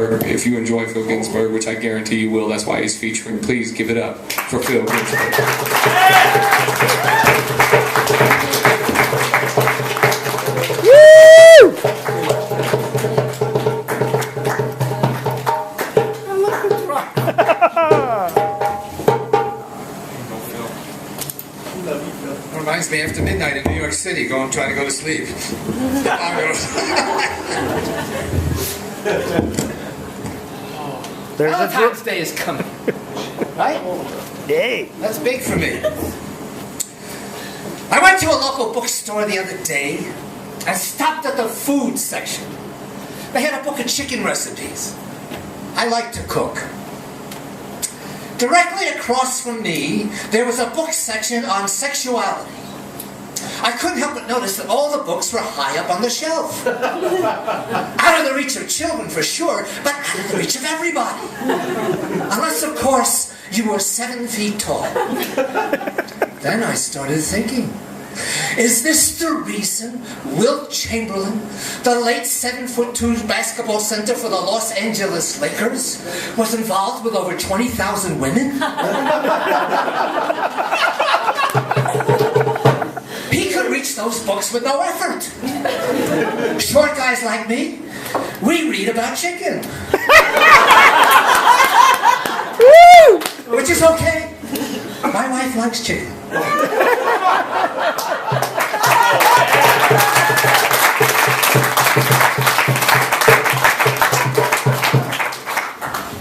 Ginsburg. If you enjoy Phil Ginsburg, which I guarantee you will, that's why he's featuring. Please give it up for Phil Ginsburg. Reminds me after midnight in New York City, trying to go to sleep. Valentine's Day is coming, right? Day. That's big for me. I went to a local bookstore the other day and stopped at the food section. They had a book of chicken recipes. I like to cook. Directly across from me, there was a book section on sexuality. I couldn't help but notice that all the books were high up on the shelf. Out of the reach of children, for sure, but out of the reach of everybody. Unless, of course, you were 7 feet tall. Then I started thinking, is this the reason Wilt Chamberlain, the late 7'2" basketball center for the Los Angeles Lakers, was involved with over 20,000 women? He could reach those books with no effort. Short guys like me, we read about chicken. Which is okay. My wife likes chicken.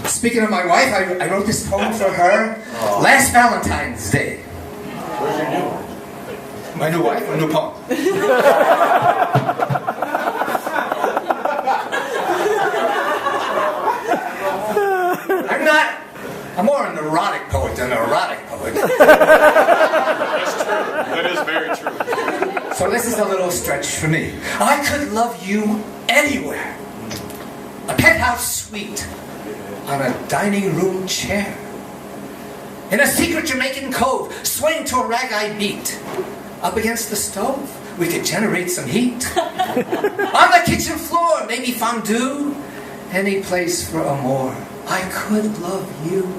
Speaking of my wife, I wrote this poem for her last Valentine's Day. Where's your new one? My new wife, a new poem. I'm more an erotic poet than an erotic poet. That's true. That is very true. So this is a little stretch for me. I could love you anywhere. A penthouse suite on a dining room chair. In a secret Jamaican cove, swaying to a rag-eyed beat. Up against the stove, we could generate some heat. On the kitchen floor, maybe fondue. Any place for a more. I could love you.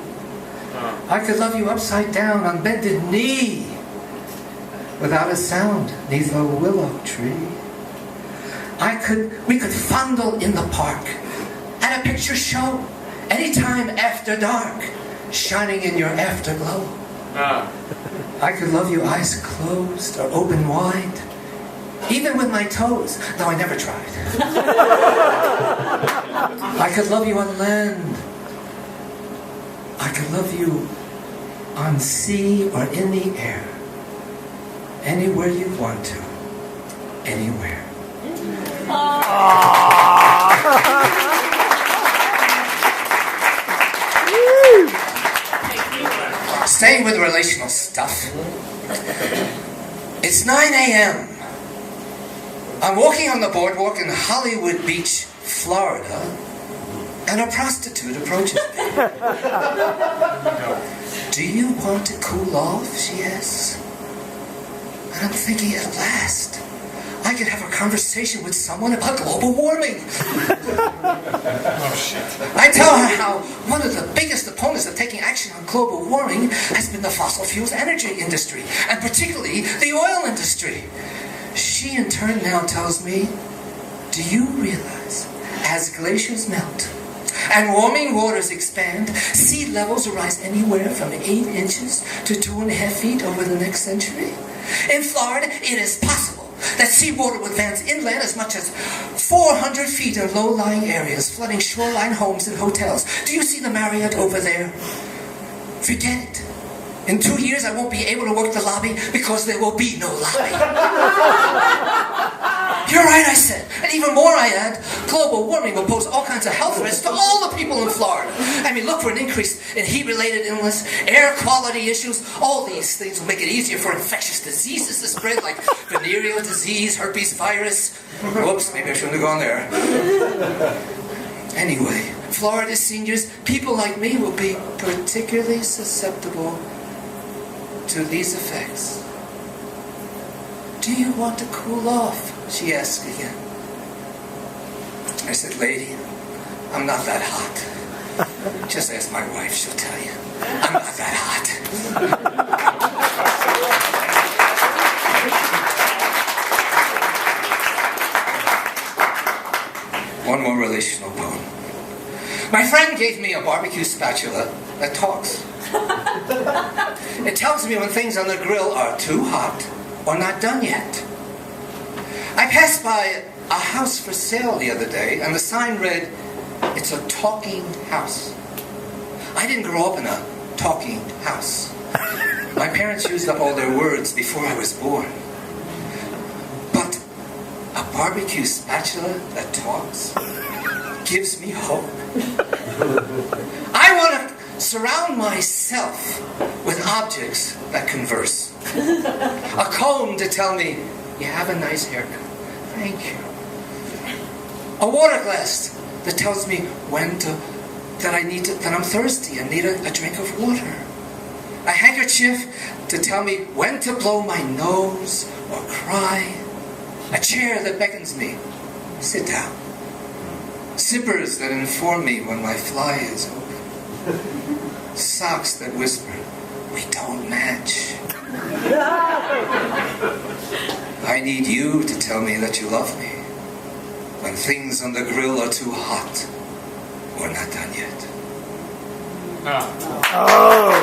I could love you upside down on bended knee. Without a sound, neath a willow tree. We could fondle in the park. At a picture show. Anytime after dark. Shining in your afterglow. I could love you eyes closed or open wide. Even with my toes, though I never tried. I could love you on land. I could love you on sea or in the air. Anywhere you want to. Anywhere. Staying with relational stuff. It's 9 a.m. I'm walking on the boardwalk in Hollywood Beach, Florida, and a prostitute approaches me. Do you want to cool off, she asks. And I'm thinking, at last, I could have a conversation with someone about global warming. Oh, shit. I tell her how one of the biggest opponents of taking action on global warming has been the fossil fuels energy industry, and particularly the oil industry. She in turn now tells me, do you realize, as glaciers melt and warming waters expand, sea levels will rise anywhere from 8 inches to 2.5 feet over the next century? In Florida, it is possible that seawater will advance inland as much as 400 feet in low-lying areas, flooding shoreline homes and hotels. Do you see the Marriott over there? Forget it. In 2 years, I won't be able to work the lobby because there will be no lobby. You're right, I said. And even more, I add, global warming will pose all kinds of health risks to all the people in Florida. I mean, look for an increase in heat-related illness, air quality issues. All these things will make it easier for infectious diseases to spread, like venereal disease, herpes virus. Whoops, maybe I shouldn't have gone there. Anyway, Florida seniors, people like me, will be particularly susceptible to these effects. Do you want to cool off? She asked again. I said, lady, I'm not that hot. Just ask my wife, she'll tell you. I'm not that hot. One more relational poem. My friend gave me a barbecue spatula that talks. It tells me when things on the grill are too hot or not done yet. I passed by a house for sale the other day, and the sign read, "It's a talking house." I didn't grow up in a talking house. My parents used up all their words before I was born. But a barbecue spatula that talks gives me hope. I want to surround myself with objects that converse. A comb to tell me, "You have a nice haircut. Thank you." A water glass that tells me that I'm thirsty and need a drink of water. A handkerchief to tell me when to blow my nose or cry. A chair that beckons me, "Sit down." Zippers that inform me when my fly is open. Socks that whisper, "We don't match." I need you to tell me that you love me when things on the grill are too hot or not done yet. No. Oh.